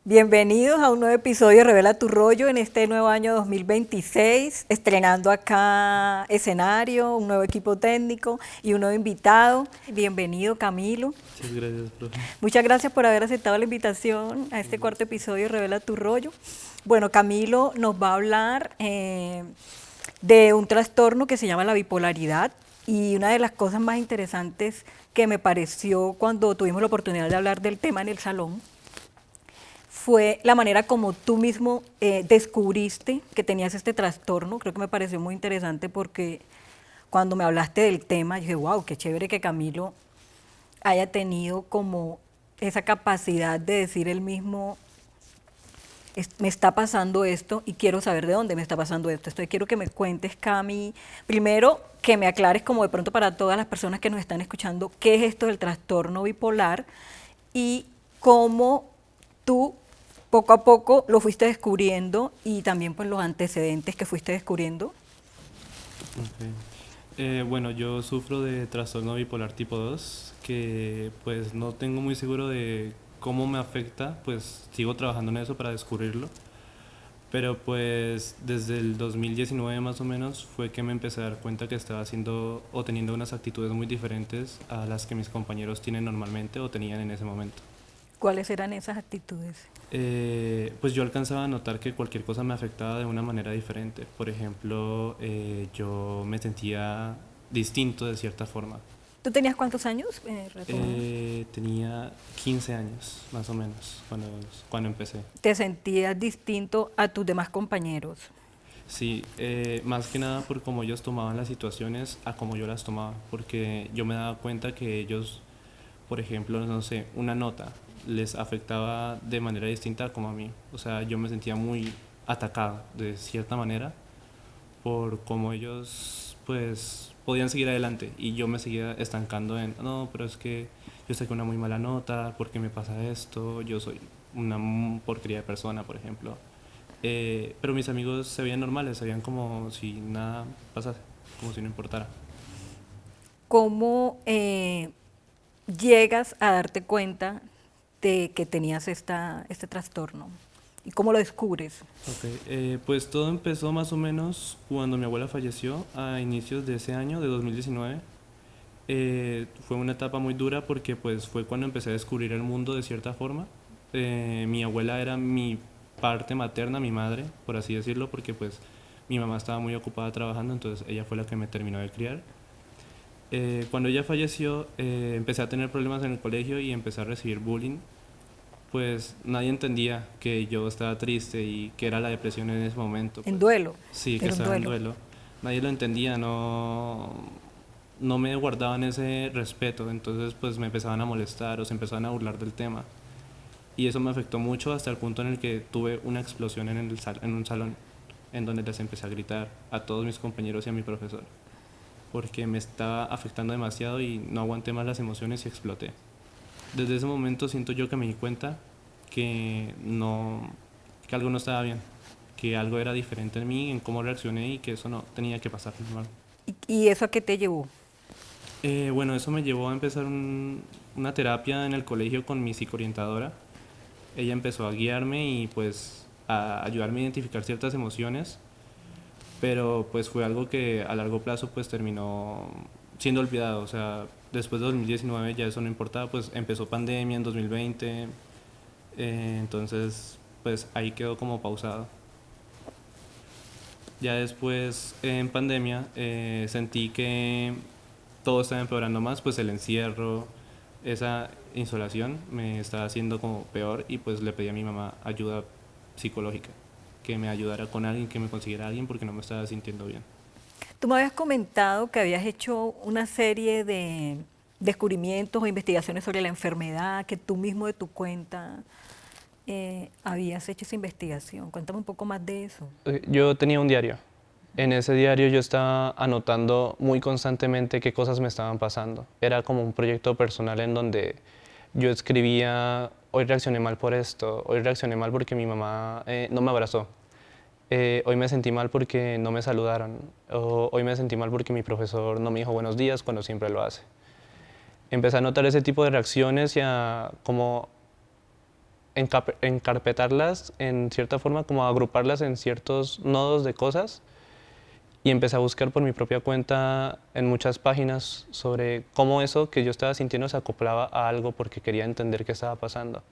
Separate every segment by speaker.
Speaker 1: Bienvenidos a un nuevo episodio de Revela tu Rollo en este nuevo año 2026, estrenando acá escenario, un nuevo equipo técnico y un nuevo invitado. Bienvenido, Camilo.
Speaker 2: Muchas gracias, profe.
Speaker 1: Muchas gracias por haber aceptado la invitación a este cuarto episodio de Revela tu Rollo. Bueno, Camilo nos va a hablar de un trastorno que se llama la bipolaridad, y una de las cosas más interesantes que me pareció cuando tuvimos la oportunidad de hablar del tema en el salón fue la manera como tú mismo descubriste que tenías este trastorno. Creo que me pareció muy interesante porque cuando me hablaste del tema, yo dije, wow, qué chévere que Camilo haya tenido como esa capacidad de decir él mismo, me está pasando esto y quiero saber de dónde me está pasando esto. Entonces quiero que me cuentes, Cami, primero que me aclares como de pronto para todas las personas que nos están escuchando, qué es esto del trastorno bipolar y cómo tú poco a poco lo fuiste descubriendo y también pues los antecedentes que fuiste descubriendo.
Speaker 2: Okay. Bueno, yo sufro de trastorno bipolar tipo 2, que pues no tengo muy seguro de cómo me afecta, pues sigo trabajando en eso para descubrirlo. Pero pues desde el 2019 más o menos fue que me empecé a dar cuenta que estaba haciendo o teniendo unas actitudes muy diferentes a las que mis compañeros tienen normalmente o tenían en ese momento.
Speaker 1: ¿Cuáles eran esas actitudes?
Speaker 2: Pues yo alcanzaba a notar que cualquier cosa me afectaba de una manera diferente. Por ejemplo, yo me sentía distinto de cierta forma.
Speaker 1: ¿Tú tenías cuántos años? Retomando.
Speaker 2: Tenía 15 años más o menos cuando empecé.
Speaker 1: ¿Te sentías distinto a tus demás compañeros?
Speaker 2: Sí, más que nada por cómo ellos tomaban las situaciones a cómo yo las tomaba, porque yo me daba cuenta que ellos, por ejemplo, no sé, una nota les afectaba de manera distinta como a mí. O sea, yo me sentía muy atacado de cierta manera por cómo ellos pues podían seguir adelante y yo me seguía estancando en, no, pero es que yo saqué una muy mala nota, ¿por qué me pasa esto? Yo soy una porquería de persona, por ejemplo. Pero mis amigos se veían normales, se veían como si nada pasase, como si no importara.
Speaker 1: ¿Cómo llegas a darte cuenta de que tenías este trastorno? ¿Y cómo lo descubres?
Speaker 2: Ok, pues todo empezó más o menos cuando mi abuela falleció a inicios de ese año, de 2019. Fue una etapa muy dura porque pues fue cuando empecé a descubrir el mundo de cierta forma. Mi abuela era mi parte materna, mi madre, por así decirlo, porque pues mi mamá estaba muy ocupada trabajando, entonces ella fue la que me terminó de criar. Cuando ella falleció, empecé a tener problemas en el colegio y empecé a recibir bullying. Pues nadie entendía que yo estaba triste y que era la depresión en ese momento.
Speaker 1: En
Speaker 2: Pues
Speaker 1: duelo.
Speaker 2: sí, que
Speaker 1: Era un
Speaker 2: estaba en
Speaker 1: duelo.
Speaker 2: duelo. Nadie lo entendía, no me guardaban ese respeto, entonces pues me empezaban a molestar o se empezaban a burlar del tema. Y eso me afectó mucho hasta el punto en el que tuve una explosión en un salón, en donde les empecé a gritar a todos mis compañeros y a mi profesor, porque me estaba afectando demasiado y no aguanté más las emociones y exploté. Desde ese momento siento yo que me di cuenta que no, que algo no estaba bien, que algo era diferente en mí, en cómo reaccioné y que eso no tenía que pasar normal.
Speaker 1: ¿Y eso a qué te llevó?
Speaker 2: Bueno, eso me llevó a empezar una terapia en el colegio con mi psicoorientadora. Ella empezó a guiarme y pues a ayudarme a identificar ciertas emociones, pero pues fue algo que a largo plazo pues terminó siendo olvidado. O sea, después de 2019 ya eso no importaba, pues empezó pandemia en 2020, entonces pues ahí quedó como pausado. Ya después en pandemia sentí que todo estaba empeorando más, pues el encierro, esa insolación me estaba haciendo como peor y pues le pedí a mi mamá ayuda psicológica, que me ayudara con alguien, que me consiguiera alguien porque no me estaba sintiendo bien.
Speaker 1: Tú me habías comentado que habías hecho una serie de descubrimientos o investigaciones sobre la enfermedad, que tú mismo de tu cuenta habías hecho esa investigación. Cuéntame un poco más de eso.
Speaker 2: Yo tenía un diario. En ese diario yo estaba anotando muy constantemente qué cosas me estaban pasando. Era como un proyecto personal en donde yo escribía, hoy reaccioné mal por esto, hoy reaccioné mal porque mi mamá no me abrazó, hoy me sentí mal porque no me saludaron, o hoy me sentí mal porque mi profesor no me dijo buenos días cuando siempre lo hace. Empecé a notar ese tipo de reacciones y a como encarpetarlas en cierta forma, como agruparlas en ciertos nodos de cosas. Y empecé a buscar por mi propia cuenta en muchas páginas sobre cómo eso que yo estaba sintiendo se acoplaba a algo porque quería entender qué estaba pasando.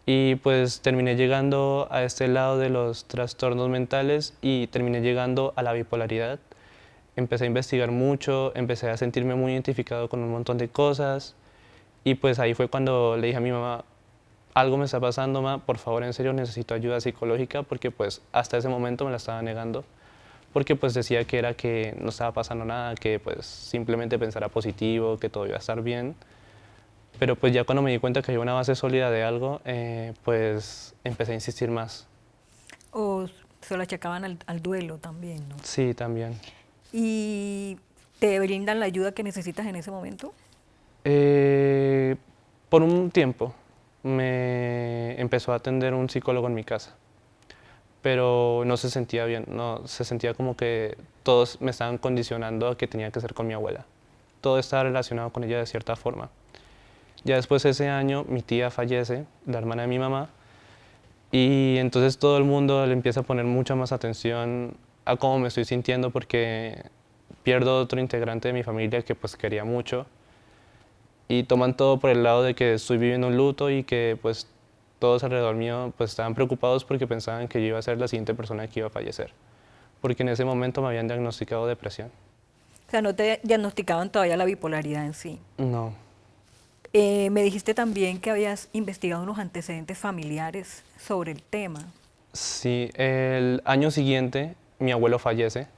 Speaker 2: Y pues terminé llegando a este lado de los trastornos mentales y terminé llegando a la bipolaridad. Empecé a investigar mucho, empecé a sentirme muy identificado con un montón de cosas y pues ahí fue cuando le dije a mi mamá, algo me está pasando, ma, por favor, en serio necesito ayuda psicológica porque pues hasta ese momento me la estaba negando porque pues decía que era que no estaba pasando nada, que pues simplemente pensara positivo, que todo iba a estar bien. Pero pues ya cuando me di cuenta que había una base sólida de algo, pues empecé a insistir más.
Speaker 1: O se lo achacaban al duelo también, ¿no?
Speaker 2: Sí, también.
Speaker 1: ¿Y te brindan la ayuda que necesitas en ese momento?
Speaker 2: Eh, por un tiempo me empezó a atender un psicólogo en mi casa, pero no se sentía bien, no, se sentía como que todos me estaban condicionando a que tenía que ser con mi abuela. Todo estaba relacionado con ella de cierta forma. Ya después de ese año mi tía fallece, la hermana de mi mamá, y entonces todo el mundo le empieza a poner mucha más atención a cómo me estoy sintiendo porque pierdo otro integrante de mi familia que pues quería mucho y toman todo por el lado de que estoy viviendo un luto y que pues todos alrededor mío pues estaban preocupados porque pensaban que yo iba a ser la siguiente persona que iba a fallecer, porque en ese momento me habían diagnosticado depresión.
Speaker 1: O sea, no te diagnosticaban todavía la bipolaridad en sí.
Speaker 2: No,
Speaker 1: Me dijiste también que habías investigado unos antecedentes familiares sobre el tema.
Speaker 2: sí, el año siguiente mi abuelo fallece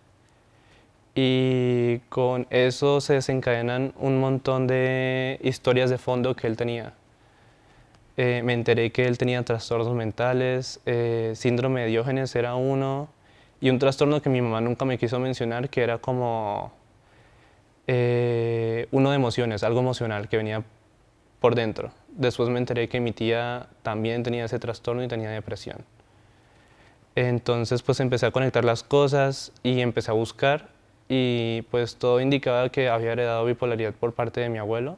Speaker 2: y con eso se desencadenan un montón de historias de fondo que él tenía. Me enteré que él tenía trastornos mentales, síndrome de Diógenes era uno, y un trastorno que mi mamá nunca me quiso mencionar, que era como uno de emociones, algo emocional que venía por dentro. Después me enteré que mi tía también tenía ese trastorno y tenía depresión. Entonces pues empecé a conectar las cosas y empecé a buscar y pues todo indicaba que había heredado bipolaridad por parte de mi abuelo.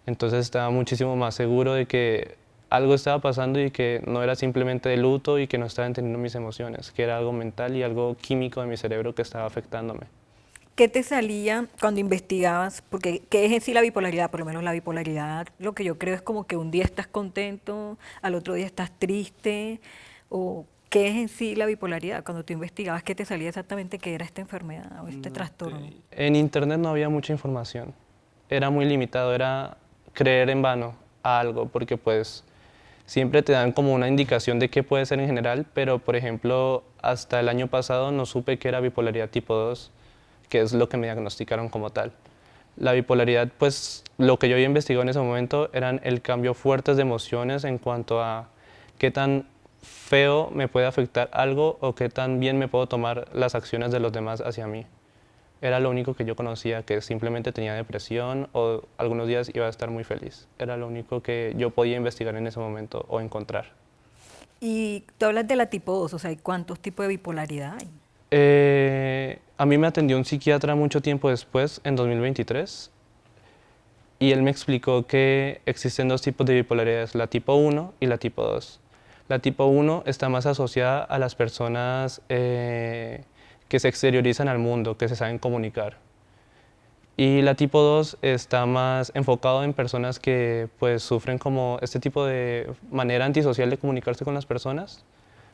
Speaker 2: Entonces estaba muchísimo más seguro de que algo estaba pasando y que no era simplemente de luto y que no estaba entendiendo mis emociones, que era algo mental y algo químico de mi cerebro que estaba afectándome.
Speaker 1: ¿Qué te salía cuando investigabas? Porque, ¿qué es en sí la bipolaridad? Por lo menos la bipolaridad, lo que yo creo es como que un día estás contento, al otro día estás triste, o ¿qué es en sí la bipolaridad? Cuando tú investigabas, ¿qué te salía exactamente que era esta enfermedad o este trastorno?
Speaker 2: En internet no había mucha información, era muy limitado, era creer en vano a algo, porque pues siempre te dan como una indicación de qué puede ser en general, pero por ejemplo, hasta el año pasado no supe que era bipolaridad tipo 2, que es lo que me diagnosticaron como tal. La bipolaridad, pues lo que yo había investigado en ese momento eran el cambio fuertes de emociones en cuanto a qué tan feo me puede afectar algo o qué tan bien me puedo tomar las acciones de los demás hacia mí. Era lo único que yo conocía, que simplemente tenía depresión o algunos días iba a estar muy feliz. Era lo único que yo podía investigar en ese momento o encontrar.
Speaker 1: Y tú hablas de la tipo 2, o sea, ¿y cuántos tipos de bipolaridad hay?
Speaker 2: A mí me atendió un psiquiatra mucho tiempo después, en 2023, y él me explicó que existen dos tipos de bipolaridades, la tipo 1 y la tipo 2. La tipo 1 está más asociada a las personas que se exteriorizan al mundo, que se saben comunicar. Y la tipo 2 está más enfocado en personas que pues sufren como este tipo de manera antisocial de comunicarse con las personas,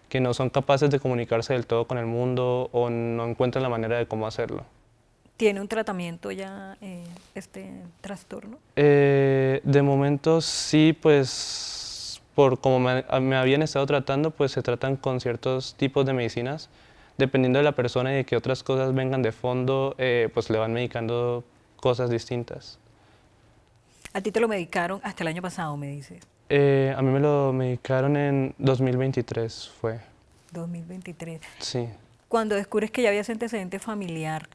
Speaker 2: que no son capaces de comunicarse del todo con el mundo o no encuentran la manera de cómo hacerlo.
Speaker 1: ¿Tiene un tratamiento ya este trastorno?
Speaker 2: De momento sí, pues por como me habían estado tratando, pues se tratan con ciertos tipos de medicinas. Dependiendo de la persona y de que otras cosas vengan de fondo, pues le van medicando cosas distintas.
Speaker 1: A ti te lo medicaron hasta el año pasado, me dices,
Speaker 2: A mí me lo medicaron en 2023, fue.
Speaker 1: 2023.
Speaker 2: Sí.
Speaker 1: Cuando descubres que ya habías antecedente familiar,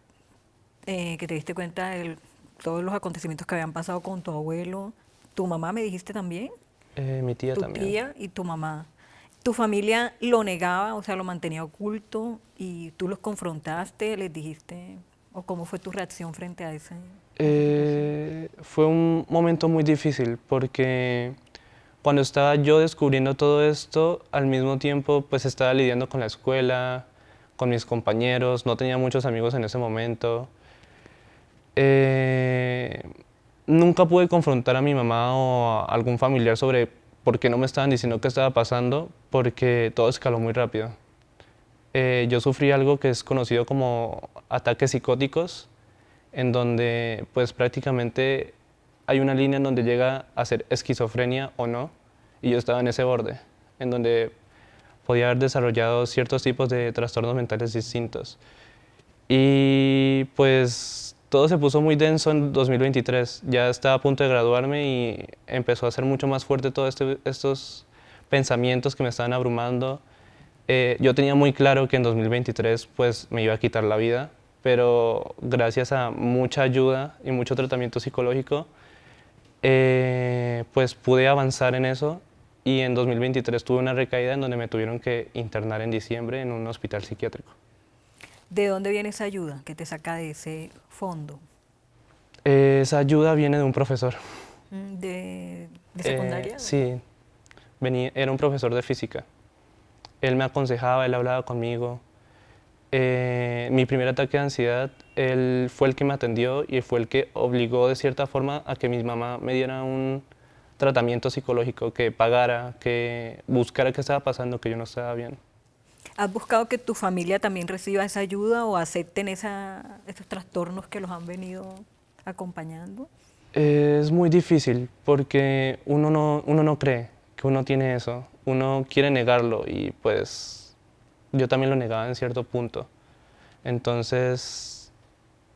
Speaker 1: que te diste cuenta de todos los acontecimientos que habían pasado con tu abuelo, tu mamá me dijiste también,
Speaker 2: Mi tía
Speaker 1: tu
Speaker 2: también.
Speaker 1: tía y tu mamá. ¿Tu familia lo negaba, o sea, lo mantenía oculto y tú los confrontaste, les dijiste, o cómo fue tu reacción frente a esa situación?
Speaker 2: Fue un momento muy difícil porque cuando estaba yo descubriendo todo esto, al mismo tiempo pues estaba lidiando con la escuela, con mis compañeros, no tenía muchos amigos en ese momento. Eh, Nunca pude confrontar a mi mamá o a algún familiar sobre por qué no me estaban diciendo qué estaba pasando, porque todo escaló muy rápido. Yo sufrí algo que es conocido como ataques psicóticos, en donde pues prácticamente hay una línea en donde llega a ser esquizofrenia o no, y yo estaba en ese borde, en donde podía haber desarrollado ciertos tipos de trastornos mentales distintos. Y pues todo se puso muy denso en 2023. Ya estaba a punto de graduarme y empezó a ser mucho más fuerte todos estos pensamientos que me estaban abrumando. Yo tenía muy claro que en 2023 pues me iba a quitar la vida, pero gracias a mucha ayuda y mucho tratamiento psicológico, pues pude avanzar en eso y en 2023 tuve una recaída en donde me tuvieron que internar en diciembre en un hospital psiquiátrico.
Speaker 1: ¿De dónde viene esa ayuda que te saca de ese fondo?
Speaker 2: Esa ayuda viene de un profesor.
Speaker 1: ¿De secundaria?
Speaker 2: Sí, era un profesor de física. Él me aconsejaba, él hablaba conmigo. Mi primer ataque de ansiedad, él fue el que me atendió y fue el que obligó de cierta forma a que mi mamá me diera un tratamiento psicológico, que pagara, que buscara qué estaba pasando, que yo no estaba bien.
Speaker 1: ¿Has buscado que tu familia también reciba esa ayuda o acepten esos trastornos que los han venido acompañando?
Speaker 2: Es muy difícil porque uno no cree que uno tiene eso, uno quiere negarlo y pues yo también lo negaba en cierto punto. Entonces,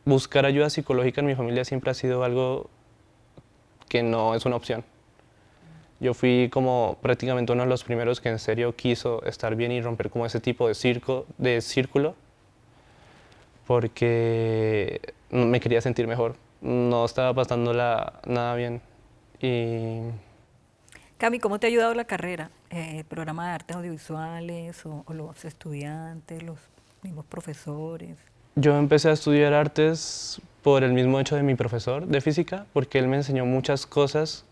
Speaker 2: buscar ayuda psicológica en mi familia siempre ha sido algo que no es una opción. Yo fui como prácticamente uno de los primeros que en serio quiso estar bien y romper como ese tipo de círculo porque me quería sentir mejor. No estaba pasándola nada bien. Y
Speaker 1: Cami, ¿cómo te ha ayudado la carrera? El programa de artes audiovisuales o los estudiantes, los mismos profesores.
Speaker 2: yo empecé a estudiar artes por el mismo hecho de mi profesor de física, porque él me enseñó muchas cosas.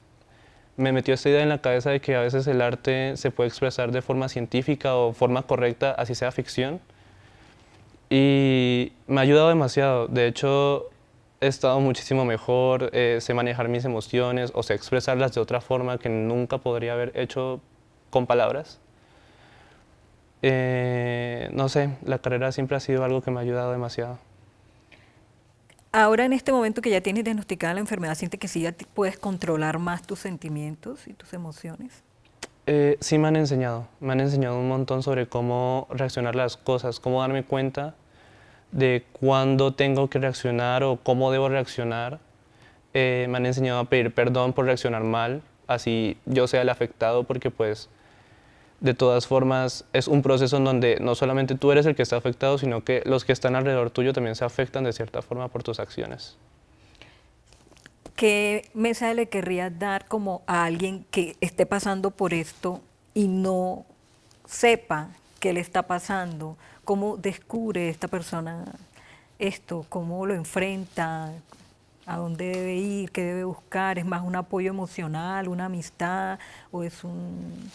Speaker 2: Me metió esta idea en la cabeza de que a veces el arte se puede expresar de forma científica o forma correcta, así sea ficción. Y me ha ayudado demasiado. De hecho, he estado muchísimo mejor, sé manejar mis emociones o sé expresarlas de otra forma que nunca podría haber hecho con palabras. No sé, la carrera siempre ha sido algo que me ha ayudado demasiado.
Speaker 1: Ahora en este momento que ya tienes diagnosticada la enfermedad, ¿sientes que sí ya puedes controlar más tus sentimientos y tus emociones?
Speaker 2: Sí me han enseñado un montón sobre cómo reaccionar a las cosas, cómo darme cuenta de cuándo tengo que reaccionar o cómo debo reaccionar. Me han enseñado a pedir perdón por reaccionar mal, así yo sea el afectado, porque pues de todas formas es un proceso en donde no solamente tú eres el que está afectado, sino que los que están alrededor tuyo también se afectan de cierta forma por tus acciones.
Speaker 1: ¿Qué mensaje le querrías dar como a alguien que esté pasando por esto y no sepa qué le está pasando? ¿Cómo descubre esta persona esto? ¿Cómo lo enfrenta? ¿A dónde debe ir? ¿Qué debe buscar? ¿Es más un apoyo emocional, una amistad? ¿O es un...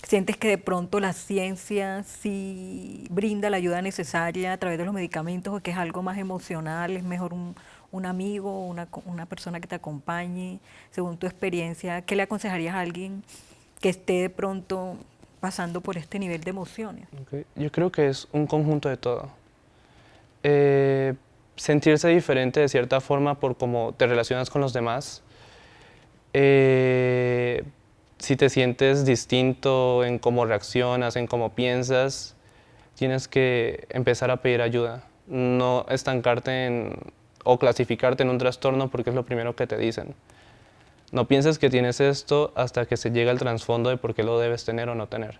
Speaker 1: ¿Sientes que de pronto la ciencia sí brinda la ayuda necesaria a través de los medicamentos o que es algo más emocional? ¿Es mejor un amigo, una persona que te acompañe? Según tu experiencia, ¿qué le aconsejarías a alguien que esté de pronto pasando por este nivel de emociones?
Speaker 2: Ok, yo creo que es un conjunto de todo. Eh, Sentirse diferente de cierta forma por cómo te relacionas con los demás. Eh, si te sientes distinto en cómo reaccionas, en cómo piensas, tienes que empezar a pedir ayuda. No estancarte o clasificarte en un trastorno porque es lo primero que te dicen. No pienses que tienes esto hasta que se llega al trasfondo de por qué lo debes tener o no tener.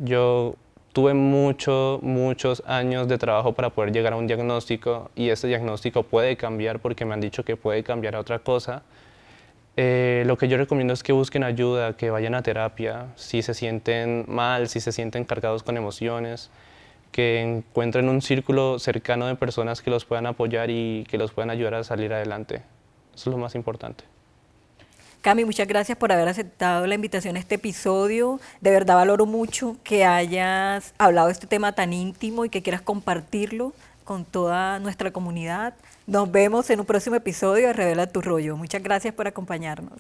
Speaker 2: Yo tuve muchos años de trabajo para poder llegar a un diagnóstico y ese diagnóstico puede cambiar porque me han dicho que puede cambiar a otra cosa. Lo que yo recomiendo es que busquen ayuda, que vayan a terapia, si se sienten mal, si se sienten cargados con emociones, que encuentren un círculo cercano de personas que los puedan apoyar y que los puedan ayudar a salir adelante. Eso es lo más importante.
Speaker 1: Cami, muchas gracias por haber aceptado la invitación a este episodio. De verdad valoro mucho que hayas hablado de este tema tan íntimo y que quieras compartirlo con toda nuestra comunidad. Nos vemos en un próximo episodio de Revela tu Rollo. Muchas gracias por acompañarnos.